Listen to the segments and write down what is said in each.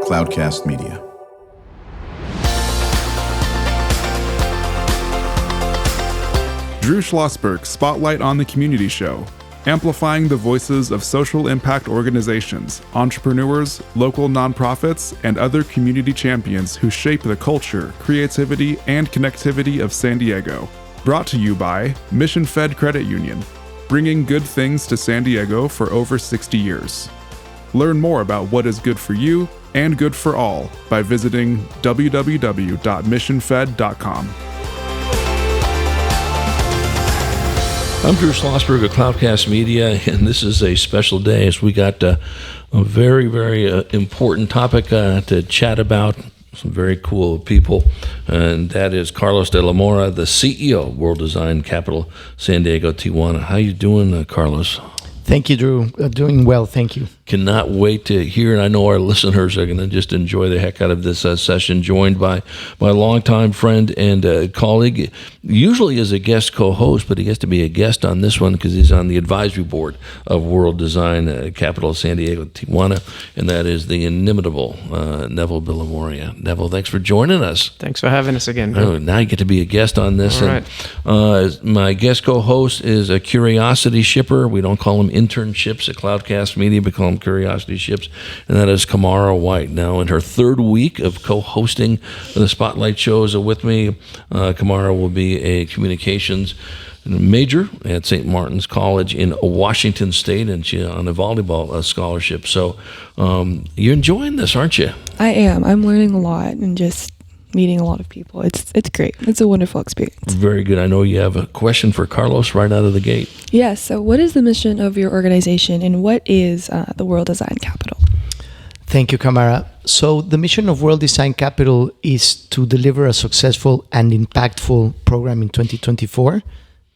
Cloudcast Media. Drew Schlosberg Spotlight on the Community Show, amplifying the voices of social impact organizations, entrepreneurs, local nonprofits, and other community champions who shape the culture, creativity, and connectivity of San Diego. Brought to you by Mission Fed Credit Union, bringing good things to San Diego for over 60 years. Learn more about what is good for you and good for all by visiting www.missionfed.com. I'm Drew Schlosberg of Cloudcast Media, and this is a special day as we got a very, very important topic to chat about. Some very cool people, and that is Carlos de la Mora, the CEO of World Design Capital San Diego Tijuana. How you doing, Carlos? Thank you, Drew. Doing well, thank you. Cannot wait to hear, and I know our listeners are going to just enjoy the heck out of this session, joined by my longtime friend and colleague, usually as a guest co-host, but he gets to be a guest on this one because he's on the advisory board of World Design Capital San Diego Tijuana, and that is the inimitable Neville Billimoria. Neville, thanks for joining us. Thanks for having us again. Oh, now you get to be a guest on this. All right. My guest co-host is a curiosity shipper. We don't call them internships at Cloudcast Media, we call them curiosity ships, and that is Mora White. Now in her third week of co-hosting the Spotlight shows with me, Mora will be a communications major at St. Martin's College in Washington State, and she's on a volleyball scholarship. So you're enjoying this, aren't you? I am. I'm learning a lot and just meeting a lot of people. It's great. It's a wonderful experience. Very good. I know you have a question for Carlos right out of the gate. Yes. So what is the mission of your organization, and what is the World Design Capital? Thank you, Kamara. So the mission of World Design Capital is to deliver a successful and impactful program in 2024.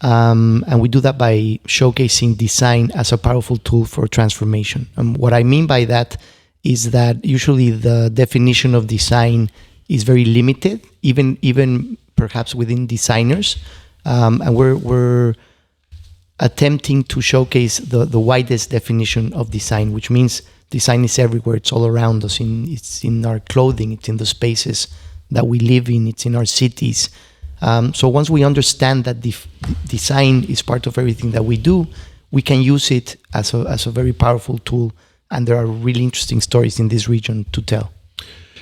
And we do that by showcasing design as a powerful tool for transformation. What I mean by that is that usually the definition of design is very limited, even perhaps within designers, and we're attempting to showcase the widest definition of design, which means design is everywhere. It's all around us. It's in our clothing. It's in the spaces that we live in. It's in our cities. So once we understand that design is part of everything that we do, we can use it as a very powerful tool. And there are really interesting stories in this region to tell.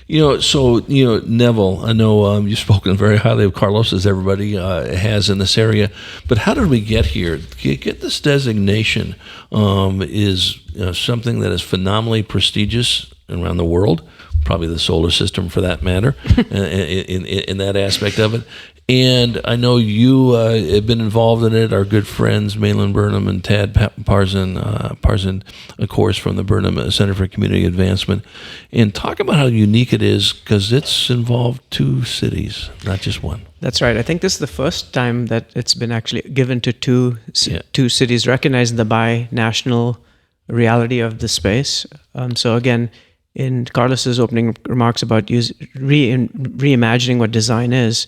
Neville, I know you've spoken very highly of Carlos, as everybody has in this area, but how did we get here? Get this designation is something that is phenomenally prestigious around the world, probably the solar system for that matter, in that aspect of it. And I know you have been involved in it. Our good friends, Malin Burnham and Tad Parson, of course, from the Burnham Center for Community Advancement. And talk about how unique it is, because it's involved two cities, not just one. That's right. I think this is the first time that it's been actually given to two cities, recognizing the bi-national reality of the space. So again, in Carlos's opening remarks about reimagining what design is,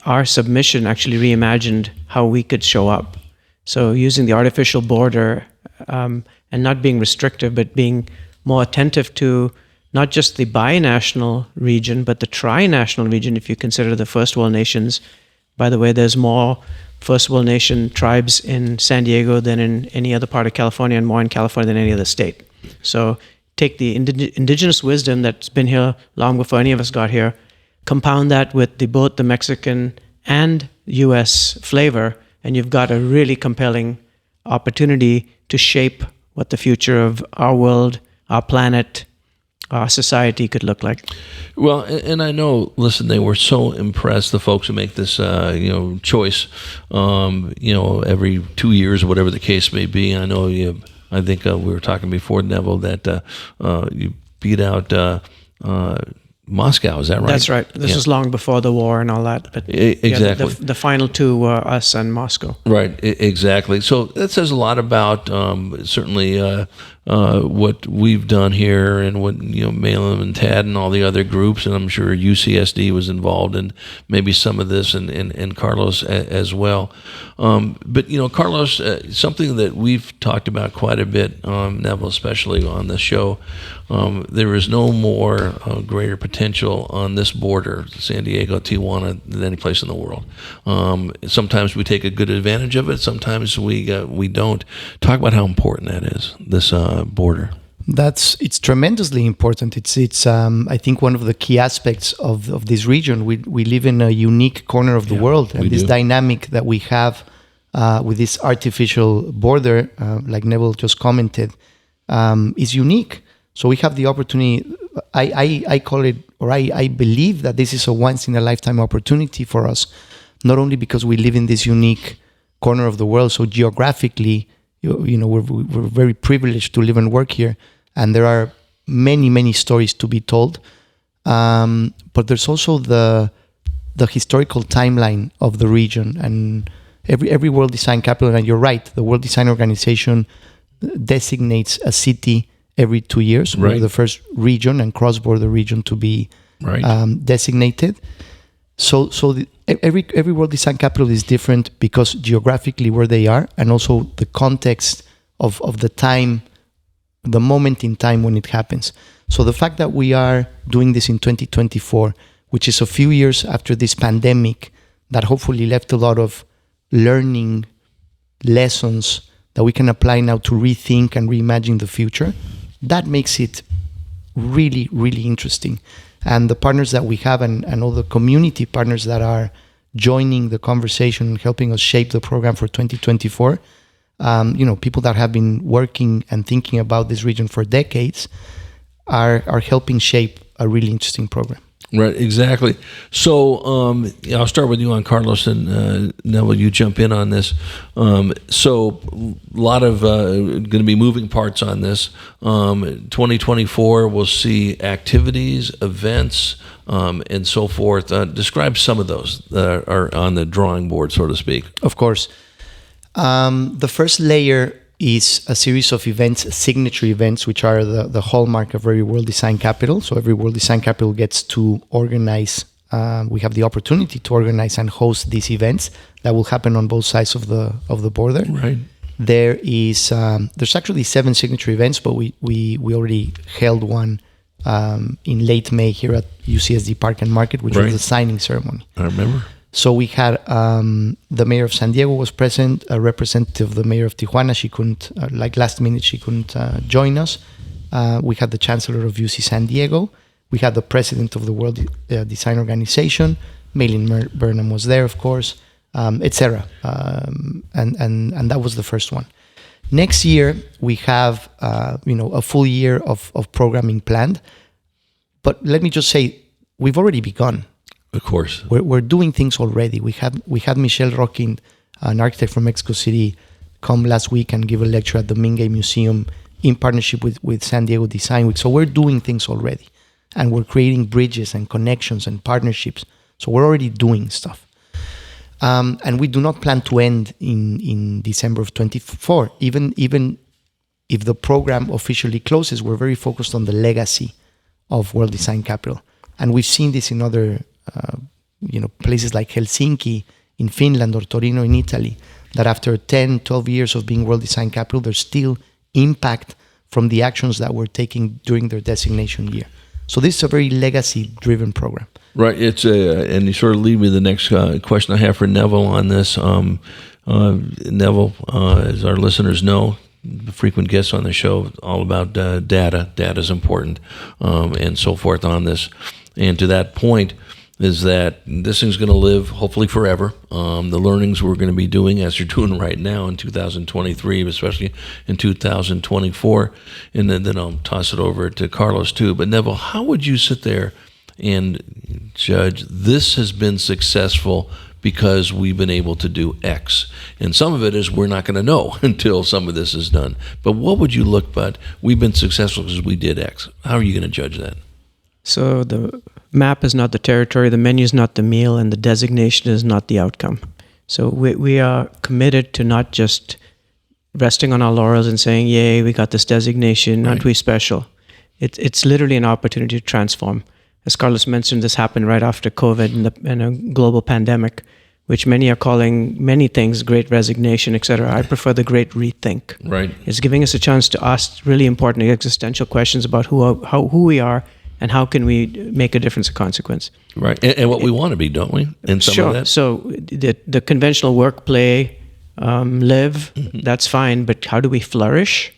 our submission actually reimagined how we could show up. So using the artificial border and not being restrictive, but being more attentive to not just the binational region, but the tri-national region, if you consider the First World Nations. By the way, there's more First World Nation tribes in San Diego than in any other part of California, and more in California than any other state. So take the indigenous wisdom that's been here long before any of us got here, compound that with both the Mexican and U.S. flavor, and you've got a really compelling opportunity to shape what the future of our world, our planet, our society could look like. Well, and I know, listen, they were so impressed, the folks who make this, choice, every 2 years or whatever the case may be. I know I think we were talking before, Neville, that you beat out Moscow, is that right? That's right. This was long before the war and all that. But exactly. The final two were us and Moscow. Right, exactly. So that says a lot about certainly what we've done here and what Malin and Tad and all the other groups, and I'm sure UCSD was involved in maybe some of this, and Carlos as well. But Carlos, something that we've talked about quite a bit, Neville, especially on the show. There is no more greater potential on this border, San Diego, Tijuana, than any place in the world. Sometimes we take a good advantage of it. Sometimes we don't. Talk about how important that is, this border. It's tremendously important. It's I think one of the key aspects of this region. We live in a unique corner of the world, and this dynamic that we have with this artificial border, like Neville just commented, is unique. So we have the opportunity. I call it, or I believe that this is a once in a lifetime opportunity for us, not only because we live in this unique corner of the world. So geographically, we're very privileged to live and work here, and there are many stories to be told. But there's also the historical timeline of the region, and every World Design Capital. And you're right, the World Design Organization designates a city every 2 years. Right. We're the first region and cross-border region to be designated. So every World Design Capital is different because geographically where they are, and also the context of the time, the moment in time when it happens. So the fact that we are doing this in 2024, which is a few years after this pandemic that hopefully left a lot of learning lessons that we can apply now to rethink and reimagine the future, that makes it really, really interesting. And the partners that we have and all the community partners that are joining the conversation and helping us shape the program for 2024, people that have been working and thinking about this region for decades are helping shape a really interesting program. Right, exactly. So I'll start with you on Carlos, and Neville, you jump in on this. So a lot of going to be moving parts on this. 2024, we'll see activities, events, and so forth. Describe some of those that are on the drawing board, so to speak. Of course. The first layer is a series of events, signature events, which are the hallmark of every World Design Capital. So every World Design Capital gets to organize, we have the opportunity to organize and host these events that will happen on both sides of the border. Right. There's actually 7 signature events, but we already held one in late May here at UCSD Park and Market, which was the signing ceremony. I remember. So we had the mayor of San Diego was present, a representative of the mayor of Tijuana. She couldn't, last minute, she couldn't join us. We had the chancellor of UC San Diego. We had the president of the World Design Organization. Malin Burnham was there, of course, etc. And that was the first one. Next year, we have a full year of programming planned. But let me just say, we've already begun. Of course, we're doing things already. We had Michelle Rockin, an architect from Mexico City, come last week and give a lecture at the Mingay Museum in partnership with San Diego Design Week. So we're doing things already, and we're creating bridges and connections and partnerships. So we're already doing stuff, and we do not plan to end in December of 2024. Even if the program officially closes, we're very focused on the legacy of World Design Capital, and we've seen this in other places like Helsinki in Finland or Torino in Italy, that after 10, 12 years of being World Design Capital, there's still impact from the actions that we're taking during their designation year. So this is a very legacy-driven program. Right. It's and you sort of lead me to the next question I have for Neville on this. Neville, as our listeners know, the frequent guests on the show, all about data. Data is important, and so forth on this. And to that point, is that this thing's going to live hopefully forever. The learnings we're going to be doing, as you're doing right now in 2023, especially in 2024, and then I'll toss it over to Carlos too. But Neville, how would you sit there and judge this has been successful because we've been able to do X? And some of it is we're not going to know until some of this is done. But what would you look at? We've been successful because we did X. How are you going to judge that? So the map is not the territory, the menu is not the meal, and the designation is not the outcome. So we are committed to not just resting on our laurels and saying, yay, we got this designation, aren't we special? It's literally an opportunity to transform. As Carlos mentioned, this happened right after COVID and a global pandemic, which many are calling many things great resignation, etc. I prefer the great rethink. Right. It's giving us a chance to ask really important existential questions about who we are and how can we make a difference of consequence. Right. And what we want to be, don't we? In some of that? So the conventional work, play, live, that's fine, but how do we flourish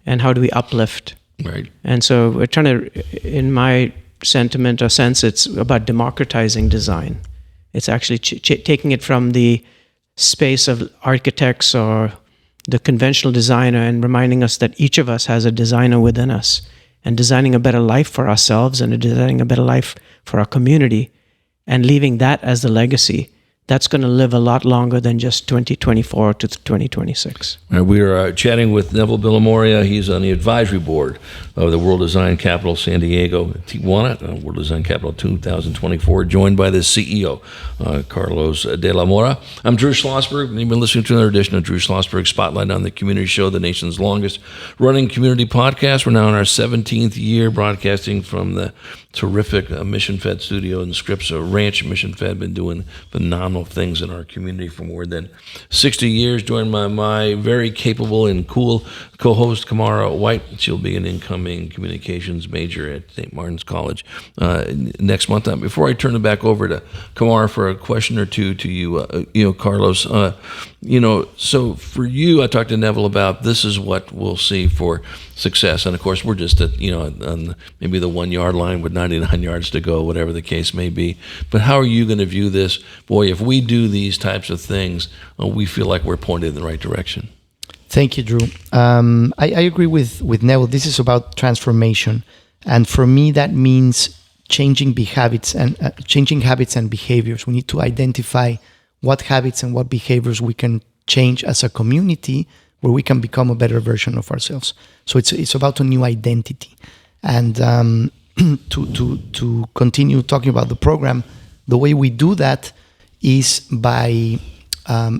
and how do we uplift? Right. And so we're trying to, in my sentiment or sense, it's about democratizing design. It's actually taking it from the space of architects or the conventional designer and reminding us that each of us has a designer within us, and designing a better life for ourselves and designing a better life for our community, and leaving that as the legacy. That's going to live a lot longer than just 2024 to 2026. We are chatting with Neville Billimoria. He's on the advisory board of the World Design Capital San Diego Tijuana, World Design Capital 2024, joined by the CEO, Carlos de la Mora. I'm Drew Schlosberg, and you've been listening to another edition of Drew Schlosberg Spotlight on the Community Show, the nation's longest running community podcast. We're now in our 17th year broadcasting from the terrific Mission Fed studio in the Scripps Ranch. Mission Fed been doing phenomenal things in our community for more than 60 years, joined by my very capable and cool co-host Kamara White. She'll be an incoming communications major at St. Martin's College next month. Before I turn it back over to Kamara for a question or two to you, Carlos, so for you, I talked to Neville about this is what we'll see for success, and of course we're just at on maybe the 1 yard line with 99 yards to go, whatever the case may be. But how are you going to view this? Boy, if we do these types of things, we feel like we're pointed in the right direction. Thank you, Drew. I agree with Neville. This is about transformation, and for me, that means changing habits and behaviors. We need to identify what habits and what behaviors we can change as a community, where we can become a better version of ourselves. So it's about a new identity, and to continue talking about the program, the way we do that is by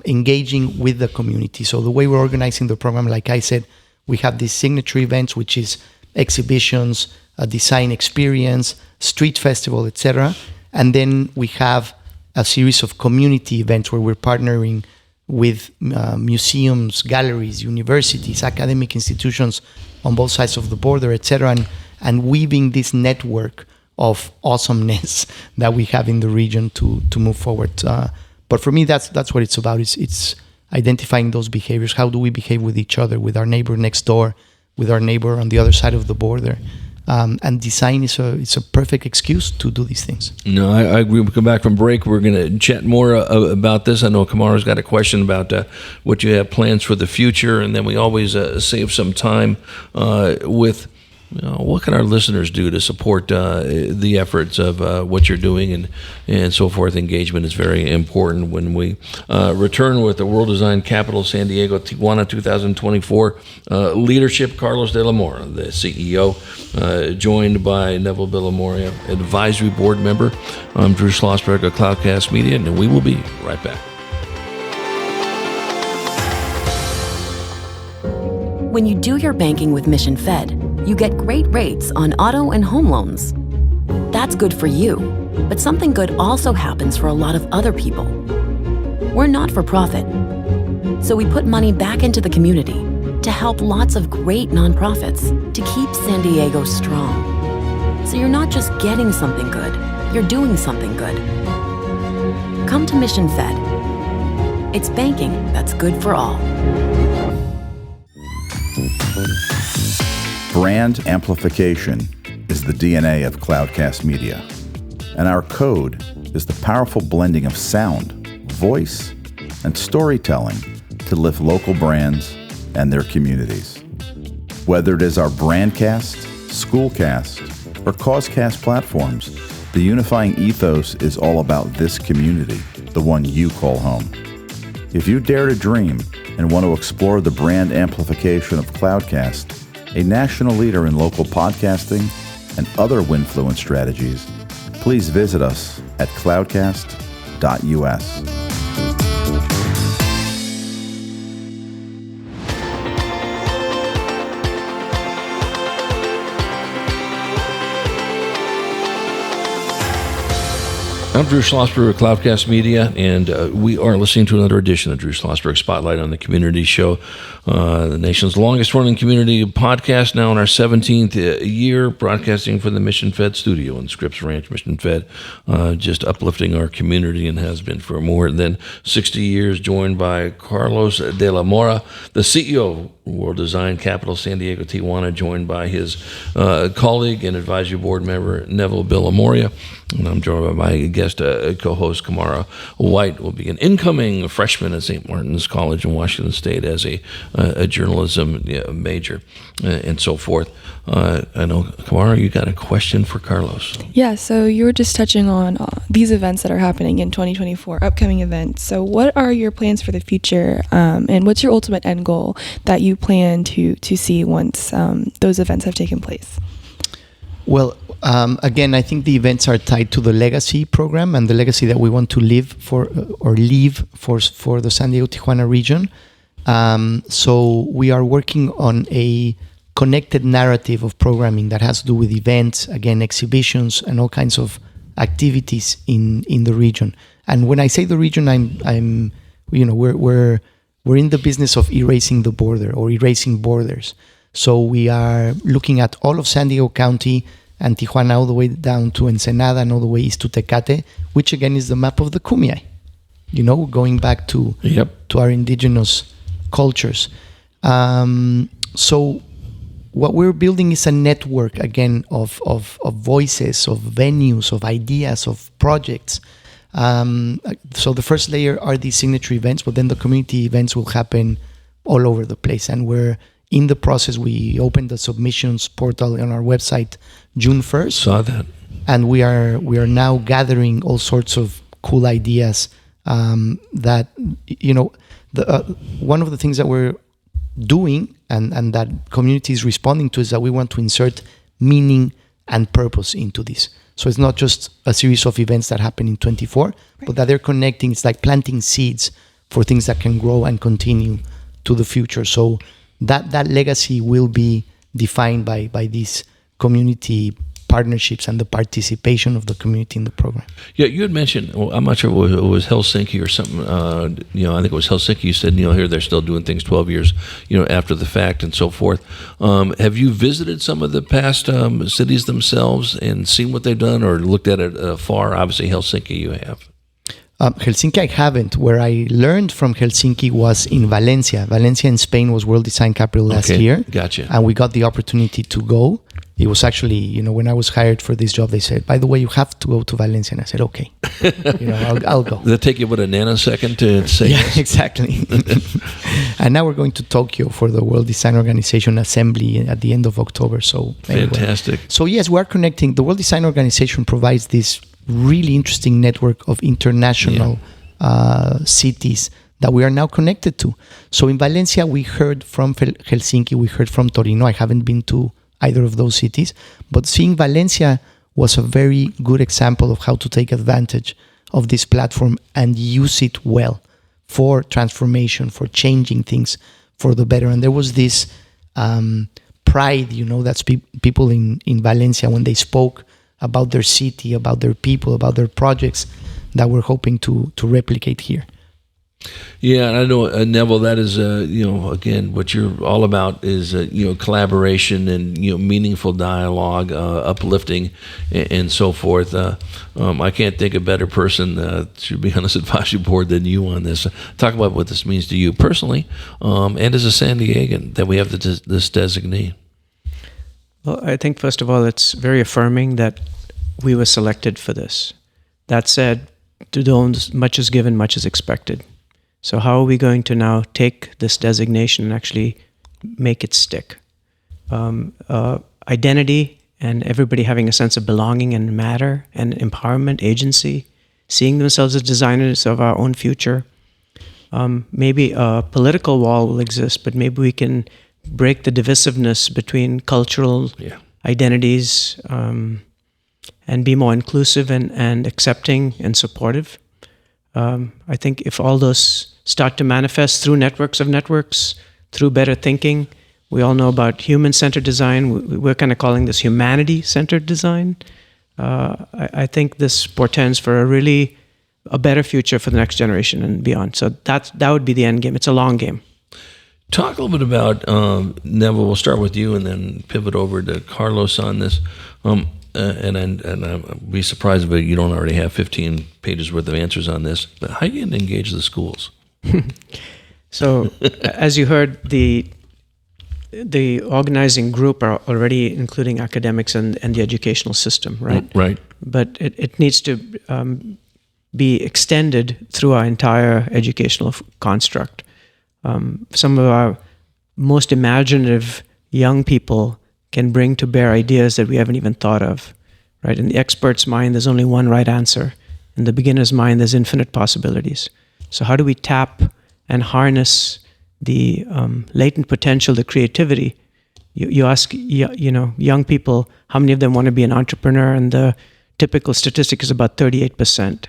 engaging with the community. So the way we're organizing the program, like I said, we have these signature events, which is exhibitions, a design experience, street festival, etc. And then we have a series of community events where we're partnering with museums, galleries, universities, academic institutions on both sides of the border, etc., and weaving this network of awesomeness that we have in the region to move forward. But for me, that's what it's about. It's identifying those behaviors. How do we behave with each other, with our neighbor next door, with our neighbor on the other side of the border? And design is a perfect excuse to do these things. No, I agree. We'll come back from break. We're going to chat more about this. I know Kamara's got a question about what you have plans for the future, and then we always save some time with what can our listeners do to support the efforts of what you're doing and so forth. Engagement is very important. When we return with the World Design Capital San Diego Tijuana 2024 leadership, Carlos de la Mora, the CEO, joined by Neville Billimoria, advisory board member. I'm Drew Schlosberg of Cloudcast Media, and we will be right back. When you do your banking with Mission Fed, you get great rates on auto and home loans. That's good for you, but something good also happens for a lot of other people. We're not for profit, so we put money back into the community to help lots of great nonprofits to keep San Diego strong. So you're not just getting something good, you're doing something good. Come to Mission Fed. It's banking that's good for all. Brand amplification is the DNA of Cloudcast Media, and our code is the powerful blending of sound, voice, and storytelling to lift local brands and their communities. Whether it is our Brandcast, Schoolcast, or Causecast platforms, the unifying ethos is all about this community, the one you call home. If you dare to dream and want to explore the brand amplification of Cloudcast, a national leader in local podcasting and other Winfluence strategies, please visit us at cloudcast.us. I'm Drew Schlosberg of Cloudcast Media, and we are listening to another edition of Drew Schlosberg Spotlight on the Community Show, the nation's longest-running community podcast, now in our 17th year, broadcasting from the Mission Fed studio in Scripps Ranch, Mission Fed, just uplifting our community and has been for more than 60 years, joined by Carlos de la Mora, the CEO of World Design Capital San Diego Tijuana, joined by his colleague and advisory board member, Neville Billimoria. And I'm joined by my guest co-host, Kamara White, will be an incoming freshman at St. Martin's College in Washington State as a journalism major and so forth. I know, Kamara, you got a question for Carlos. Yeah, so you were just touching on these events that are happening in 2024, upcoming events. So what are your plans for the future, and what's your ultimate end goal that you plan to see once those events have taken place? Well, again, I think the events are tied to the legacy program and the legacy that we want to leave for the San Diego Tijuana region. So we are working on a connected narrative of programming that has to do with events, again, exhibitions, and all kinds of activities in the region. And when I say the region, I'm we're in the business of erasing the border or erasing borders. So we are looking at all of San Diego County and Tijuana all the way down to Ensenada and all the way east to Tecate, which again is the map of the Kumeyaay, going back to our indigenous cultures. So what we're building is a network, again, of voices, of venues, of ideas, of projects. So the first layer are these signature events, but then the community events will happen all over the place. And we're in the process. We opened the submissions portal on our website June 1st. Saw that. And we are now gathering all sorts of cool ideas that, one of the things that we're doing and that community is responding to is that we want to insert meaning and purpose into this. So it's not just a series of events that happen in 24, but that they're connecting. It's like planting seeds for things that can grow and continue to the future. So that legacy will be defined by these community partnerships and the participation of the community in the program. Yeah, you had mentioned, I'm not sure it was Helsinki or something, I think it was Helsinki. You said, here they're still doing things 12 years, after the fact and so forth. Have you visited some of the past cities themselves and seen what they've done or looked at it afar? Obviously, Helsinki you have. Helsinki I haven't. Where I learned from Helsinki was in Valencia. Valencia in Spain was World Design Capital last year. Gotcha. And we got the opportunity to go. It was actually, when I was hired for this job, they said, by the way, you have to go to Valencia. And I said, okay, I'll go. Did it take you about a nanosecond to say yes? Yeah, exactly. And now we're going to Tokyo for the World Design Organization Assembly at the end of October. So anyway. Fantastic. So yes, we're connecting. The World Design Organization provides this really interesting network of international cities that we are now connected to. So in Valencia, we heard from Helsinki, we heard from Torino. I haven't been to either of those cities, but seeing Valencia was a very good example of how to take advantage of this platform and use it well for transformation, for changing things for the better. And there was this pride, that's people in Valencia, when they spoke about their city, about their people, about their projects, that we're hoping to replicate here. Yeah, and I know, Neville, that is, again, what you're all about is, collaboration and, meaningful dialogue, uplifting, and so forth. I can't think of a better person to be on this advisory board than you on this. Talk about what this means to you personally and as a San Diegan that we have this designee. Well, I think, first of all, it's very affirming that we were selected for this. That said, to those, much is given, much is expected. So how are we going to now take this designation and actually make it stick? Identity and everybody having a sense of belonging and matter and empowerment, agency, seeing themselves as designers of our own future. Maybe a political wall will exist, but maybe we can break the divisiveness between cultural identities and be more inclusive and accepting and supportive. I think if all those start to manifest through networks of networks, through better thinking, we all know about human-centered design. We're kind of calling this humanity-centered design. I think this portends for a better future for the next generation and beyond. So that would be the end game. It's a long game. Talk a little bit about, Neville, we'll start with you and then pivot over to Carlos on this. And I'll be surprised if you don't already have 15 pages worth of answers on this, but how are you going to engage the schools? So as you heard, the organizing group are already including academics and the educational system, right? Right. But it needs to be extended through our entire educational construct. Some of our most imaginative young people can bring to bear ideas that we haven't even thought of, right? In the expert's mind, there's only one right answer. In the beginner's mind, there's infinite possibilities. So how do we tap and harness the latent potential, the creativity? You ask, young people, how many of them want to be an entrepreneur? And the typical statistic is about 38%.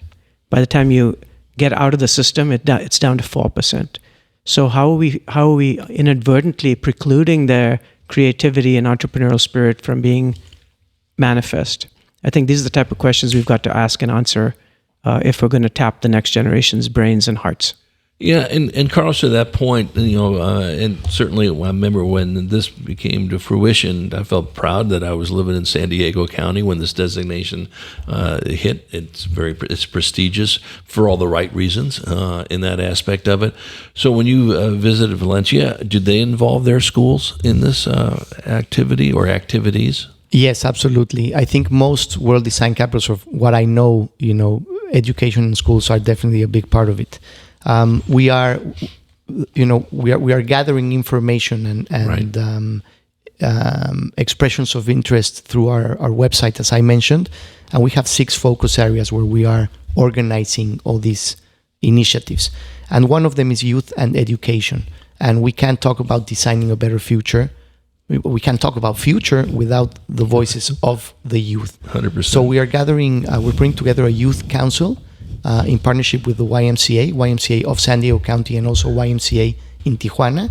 By the time you get out of the system, it's down to 4%. So how are we inadvertently precluding their creativity and entrepreneurial spirit from being manifest? I think these are the type of questions we've got to ask and answer if we're going to tap the next generation's brains and hearts. Yeah, and Carlos, to that point, and certainly I remember when this became to fruition, I felt proud that I was living in San Diego County when this designation hit. It's prestigious for all the right reasons in that aspect of it. So when you visited Valencia, did they involve their schools in this activity or activities? Yes, absolutely. I think most world design capitals, of what I know, education and schools are definitely a big part of it. We are gathering information and expressions of interest through our website, as I mentioned, and we have 6 focus areas where we are organizing all these initiatives. And one of them is youth and education. And we can't talk about designing a better future. We can't talk about future without the voices of the youth. 100%. So we are gathering, we're putting together a youth council in partnership with the YMCA of San Diego County, and also YMCA in Tijuana,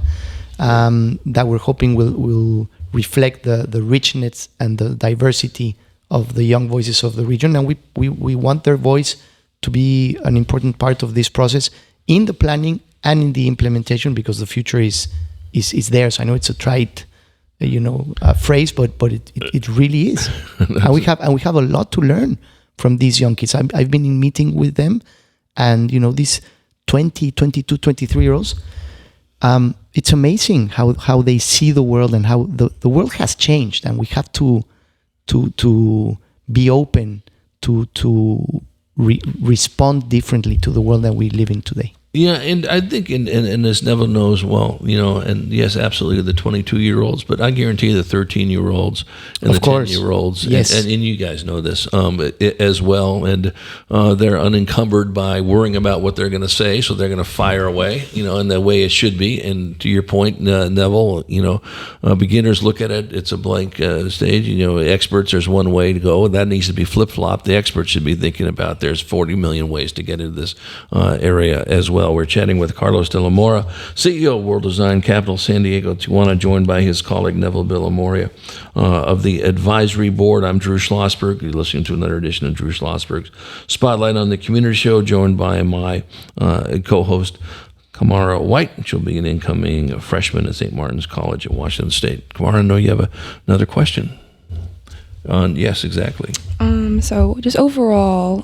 that we're hoping will reflect the richness and the diversity of the young voices of the region. And we want their voice to be an important part of this process in the planning and in the implementation, because the future is there. So I know it's a trite phrase, but it really is. and we have a lot to learn from these young kids. I've been in meeting with them, and these 20, 22, 23-year-olds, it's amazing how they see the world and how the world has changed, and we have to be open to respond differently to the world that we live in today. Yeah, and I think, and as Neville knows well, and yes, absolutely the 22-year-olds, but I guarantee the 13-year-olds and of the course. 10-year-olds, yes. and you guys know this as well, and they're unencumbered by worrying about what they're going to say, so they're going to fire away, in the way it should be. And to your point, Neville, beginners look at it, it's a blank stage. Experts, there's one way to go, and that needs to be flip-flopped. The experts should be thinking about there's 40 million ways to get into this area as well. We're chatting with Carlos de la Mora, CEO of World Design Capital San Diego Tijuana, joined by his colleague Neville Billimoria of the advisory board. I'm Drew Schlosberg. You're listening to another edition of Drew Schlosberg's Spotlight on the Community Show, joined by my co-host Kamara White. She'll be an incoming freshman at St. Martin's College at Washington State. Kamara, I know you have another question. Yes, exactly. So just overall,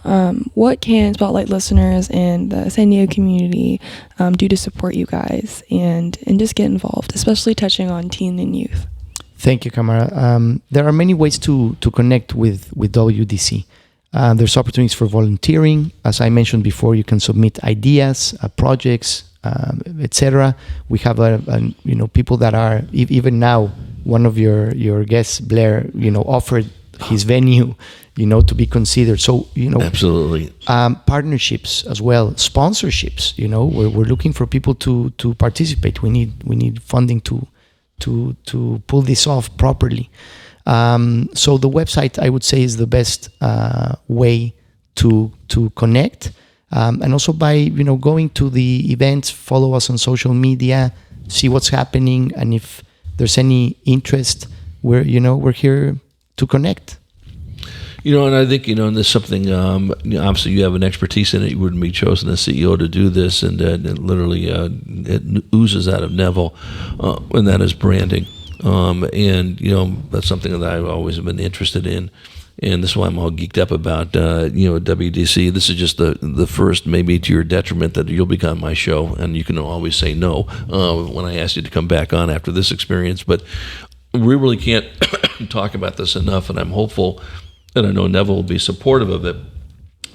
what can Spotlight listeners and the San Diego community do to support you guys and just get involved, especially touching on teen and youth? Thank you, Kamara. There are many ways to connect with WDC. There's opportunities for volunteering. As I mentioned before, you can submit ideas, projects, etc. We have people that are even now. One of your guests, Blair, offered his venue, to be considered. So absolutely, partnerships as well, sponsorships. We're looking for people to participate. We need funding to pull this off properly. So the website, I would say, is the best way to connect, and also by going to the events, follow us on social media, see what's happening, and if there's any interest, we're here to connect. And I think, and there's something, obviously you have an expertise in it. You wouldn't be chosen as CEO to do this, and it literally it oozes out of Neville, and that is branding. And, that's something that I've always been interested in. And this is why I'm all geeked up about, WDC. This is just the first, maybe to your detriment, that you'll be on my show, and you can always say no when I ask you to come back on after this experience. But we really can't talk about this enough, and I'm hopeful, and I know Neville will be supportive of it,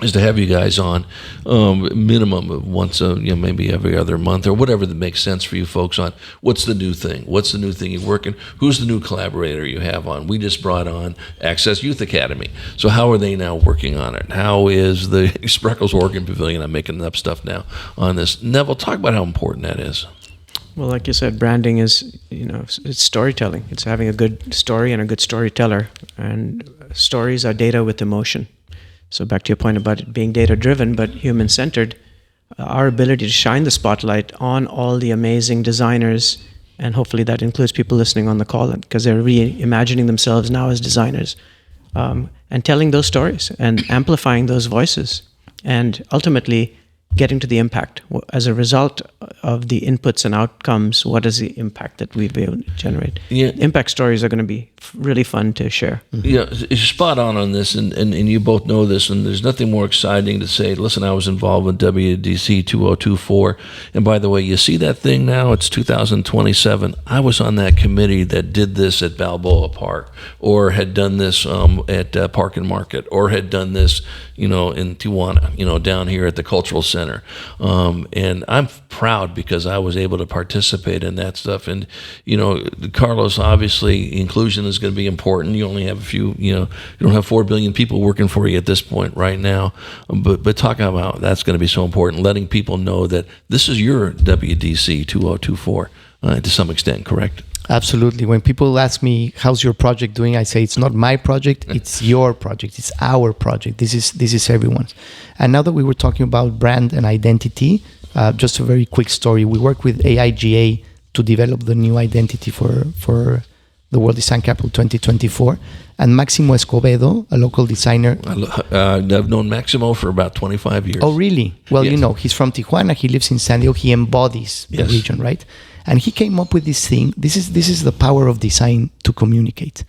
is to have you guys on minimum of once, maybe every other month or whatever that makes sense for you folks on what's the new thing you're working, who's the new collaborator you have on. We just brought on Access Youth Academy. So how are they now working on it? How is the Spreckles Oregon Pavilion? I'm making up stuff now on this. Neville, talk about how important that is. Well, like you said, branding is, it's storytelling. It's having a good story and a good storyteller. And stories are data with emotion. So back to your point about it being data-driven but human-centered, our ability to shine the spotlight on all the amazing designers, and hopefully that includes people listening on the call because they're reimagining themselves now as designers, and telling those stories and amplifying those voices, and ultimately getting to the impact. As a result of the inputs and outcomes, what is the impact that we've been able to generate? Yeah. Impact stories are going to be really fun to share. Mm-hmm. Yeah, you're spot on this, and you both know this, and there's nothing more exciting to say, listen, I was involved with WDC 2024, and by the way, you see that thing now, it's 2027. I was on that committee that did this at Balboa Park, or had done this at Park and Market, or had done this, in Tijuana, down here at the Cultural Center. And I'm proud because I was able to participate in that stuff. And, Carlos, obviously, inclusion is going to be important. You only have a few, you don't have 4 billion people working for you at this point right now. But talking about that's going to be so important, letting people know that this is your WDC 2024 to some extent, correct? Absolutely. When people ask me, how's your project doing? I say, it's not my project, it's your project, it's our project. This is everyone's. And now that we were talking about brand and identity, just a very quick story. We worked with AIGA to develop the new identity for the World Design Capital 2024. And Maximo Escobedo, a local designer. I've known Maximo for about 25 years. Oh, really? Well, yes. He's from Tijuana. He lives in San Diego. He embodies the region, right? And he came up with this thing. This is the power of design to communicate.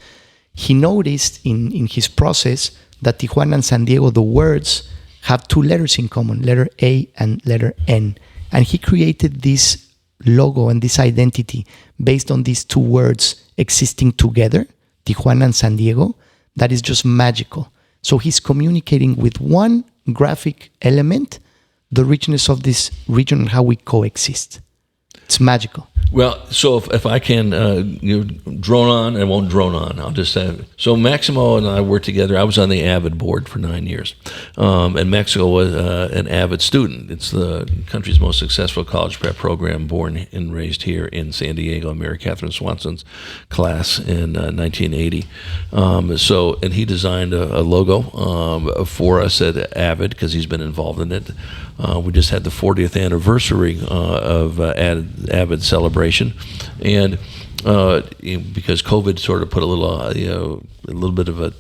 He noticed in his process that Tijuana and San Diego, the words have 2 letters in common, letter A and letter N. And he created this logo and this identity based on these 2 words existing together, Tijuana and San Diego, that is just magical. So he's communicating with one graphic element, the richness of this region and how we coexist. It's magical. Well, so if I can drone on, I won't drone on. I'll just say, so Maximo and I worked together. I was on the AVID board for 9 years. And Maximo was an AVID student. It's the country's most successful college prep program, born and raised here in San Diego, Mary Catherine Swanson's class in 1980. And he designed a logo for us at AVID because he's been involved in it. We just had the 40th anniversary of AVID celebration, and because COVID sort of put a little bit of a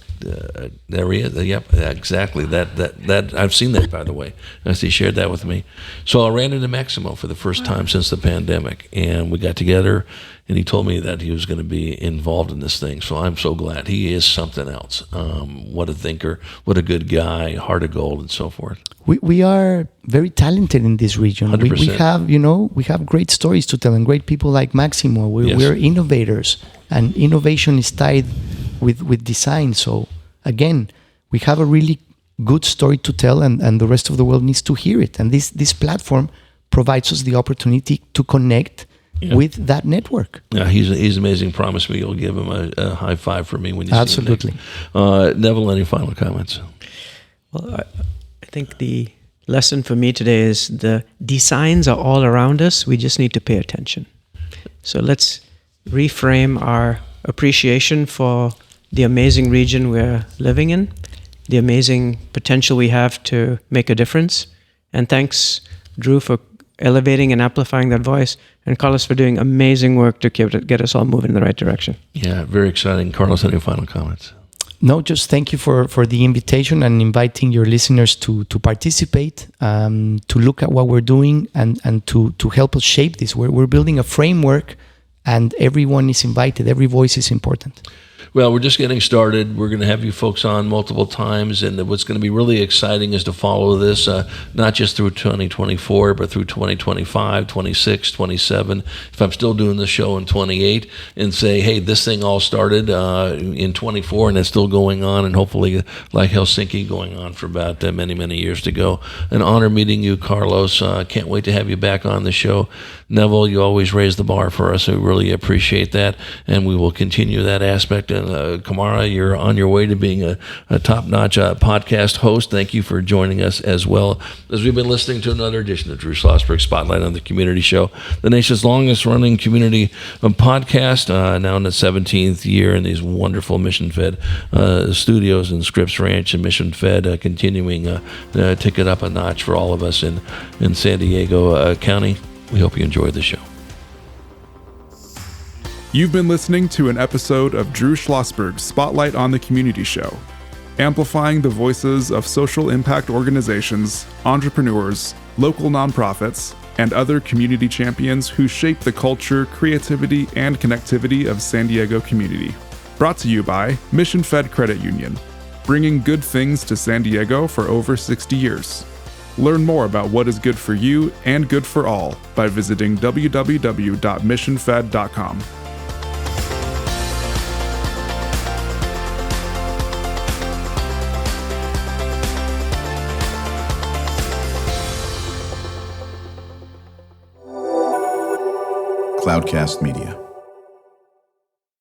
area. Yep, exactly. That I've seen that, by the way. As he shared that with me. So I ran into Maximo for the first time since the pandemic, and we got together. And he told me that he was going to be involved in this thing. So I'm so glad. He is something else. What a thinker, what a good guy, heart of gold, and so forth. We are very talented in this region. 100%. We have great stories to tell and great people like Maximo. We're innovators, and innovation is tied with design. So again, we have a really good story to tell, and the rest of the world needs to hear it. And this platform provides us the opportunity to connect with that network. Yeah, he's amazing. Promise me you'll give him a high five for me when you see him. Absolutely. Neville, any final comments? Well, I think the lesson for me today is the designs are all around us. We just need to pay attention. So let's reframe our appreciation for the amazing region we're living in, the amazing potential we have to make a difference. And thanks, Drew, for elevating and amplifying that voice, and Carlos for doing amazing work to get us all moving in the right direction. Yeah, very exciting. Carlos, any final comments? No, just thank you for the invitation and inviting your listeners to participate, to look at what we're doing and to help us shape this. We're building a framework, and everyone is invited. Every voice is important. Well, we're just getting started. We're going to have you folks on multiple times, and what's going to be really exciting is to follow this, not just through 2024, but through 2025, 26, 27. If I'm still doing the show in 28, and say, hey, this thing all started in 24, and it's still going on, and hopefully, like Helsinki, going on for about many, many years to go. An honor meeting you, Carlos. Can't wait to have you back on the show. Neville, you always raise the bar for us. We really appreciate that, and we will continue that aspect. And Kamara, you're on your way to being a top-notch podcast host. Thank you for joining us as well, as we've been listening to another edition of Drew Schlosberg Spotlight on the Community Show, the nation's longest-running community podcast, now in its 17th year in these wonderful mission-fed studios in Scripps Ranch and mission-fed, continuing to get up a notch for all of us in San Diego County. We hope you enjoyed the show. You've been listening to an episode of Drew Schlosberg's Spotlight on the Community Show, amplifying the voices of social impact organizations, entrepreneurs, local nonprofits, and other community champions who shape the culture, creativity, and connectivity of San Diego community. Brought to you by Mission Fed Credit Union, bringing good things to San Diego for over 60 years. Learn more about what is good for you and good for all by visiting www.missionfed.com. Cloudcast Media.